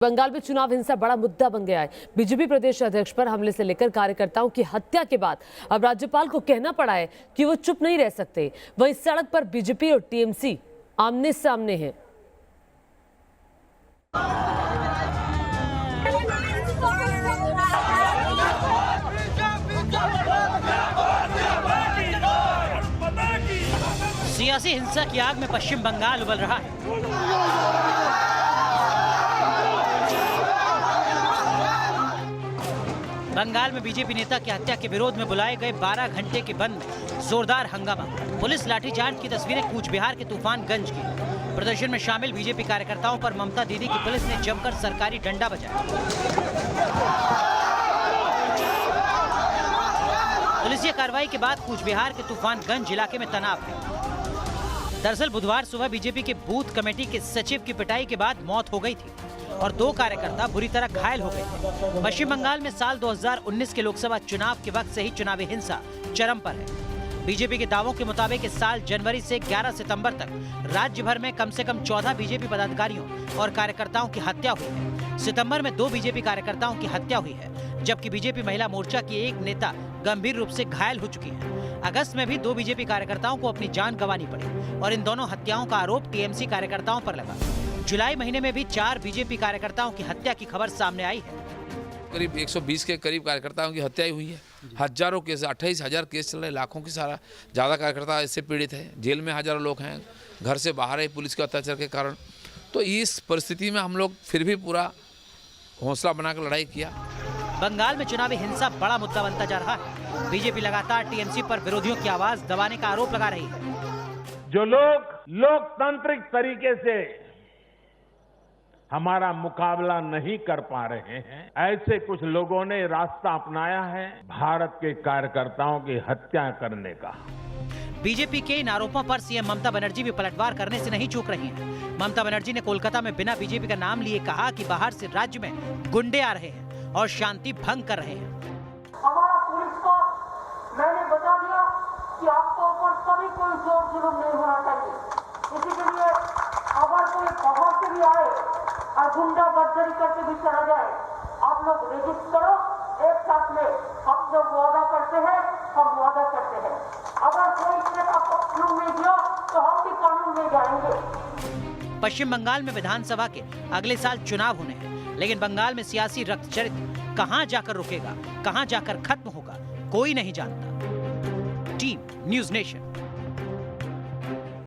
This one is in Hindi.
बंगाल में चुनाव हिंसा बड़ा मुद्दा बन गया है। बीजेपी प्रदेश अध्यक्ष पर हमले से लेकर कार्यकर्ताओं की हत्या के बाद अब राज्यपाल को कहना पड़ा है कि वो चुप नहीं रह सकते। वहीं सड़क पर बीजेपी और टीएमसी आमने सामने हैं। सियासी हिंसा की आग में पश्चिम बंगाल उबल रहा है। बंगाल में बीजेपी नेता की हत्या के विरोध में बुलाए गए 12 घंटे के बंद में जोरदार हंगामा। पुलिस लाठीचार्ज की तस्वीरें कूच बिहार के तूफानगंज की। प्रदर्शन में शामिल बीजेपी कार्यकर्ताओं पर ममता दीदी की पुलिस ने जमकर सरकारी डंडा बजाया। पुलिसिया कार्रवाई के बाद कूच बिहार के तूफानगंज इलाके में तनाव है। दरअसल बुधवार सुबह बीजेपी के बूथ कमेटी के सचिव की पिटाई के बाद मौत हो गई थी और 2 कार्यकर्ता बुरी तरह घायल हो गए थे। पश्चिम बंगाल में साल 2019 के लोकसभा चुनाव के वक्त से ही चुनावी हिंसा चरम पर है। बीजेपी के दावों के मुताबिक इस साल जनवरी से 11 सितंबर तक राज्य भर में कम से कम 14 बीजेपी पदाधिकारियों और कार्यकर्ताओं की हत्या हुई है। सितंबर में 2 बीजेपी कार्यकर्ताओं की हत्या हुई है, जबकि बीजेपी महिला मोर्चा की एक नेता गंभीर रूप से घायल हो चुकी है। अगस्त में भी 2 बीजेपी कार्यकर्ताओं को अपनी जान गंवानी पड़ी और इन दोनों हत्याओं का आरोप टीएमसी कार्यकर्ताओं पर लगा। जुलाई महीने में भी 4 बीजेपी कार्यकर्ताओं की हत्या की खबर सामने आई है। करीब 120 के करीब कार्यकर्ताओं की हत्या हुई है। हजारों केस, 28,000 केस चल रहे, लाखों की ज़्यादा कार्यकर्ता इससे पीड़ित है। जेल में हजारों लोग हैं, घर से बाहर है पुलिस के अत्याचार के कारण। तो इस परिस्थिति में हम लोग फिर भी पूरा हौसला बनाकर लड़ाई किया। बंगाल में चुनावी हिंसा बड़ा मुद्दा बनता जा रहा है। बीजेपी लगातार टीएमसी पर विरोधियों की आवाज दबाने का आरोप लगा रही है। जो लोग लोकतांत्रिक तरीके से हमारा मुकाबला नहीं कर पा रहे हैं, ऐसे कुछ लोगों ने रास्ता अपनाया है भारत के कार्यकर्ताओं की हत्या करने का। बीजेपी के इन आरोपों पर सीएम ममता बनर्जी भी पलटवार करने से नहीं चूक रही हैं। ममता बनर्जी ने कोलकाता में बिना बीजेपी का नाम लिए कहा कि बाहर से राज्य में गुंडे आ रहे हैं और शांति भंग कर रहे हैं। हमारा पुलिस को मैंने बता दिया कि आपके ऊपर कभी कोई जोर जुलूम नहीं होना चाहिए। इसी के लिए अगर कोई बाहर से भी आए और गुंडा बदतमीजी करके भी चला जाए, आप लोग रजिस्टर करो, एक साथ में हम जो वादा करते हैं हम वादा करते हैं। अगर कोई स्टेप आपको कानून में दिया तो हम भी कानून में जाएंगे। पश्चिम बंगाल में विधानसभा के अगले साल चुनाव होने हैं, लेकिन बंगाल में सियासी रक्तचरित्र कहां जाकर रुकेगा, कहां जाकर खत्म होगा, कोई नहीं जानता। Team news nation.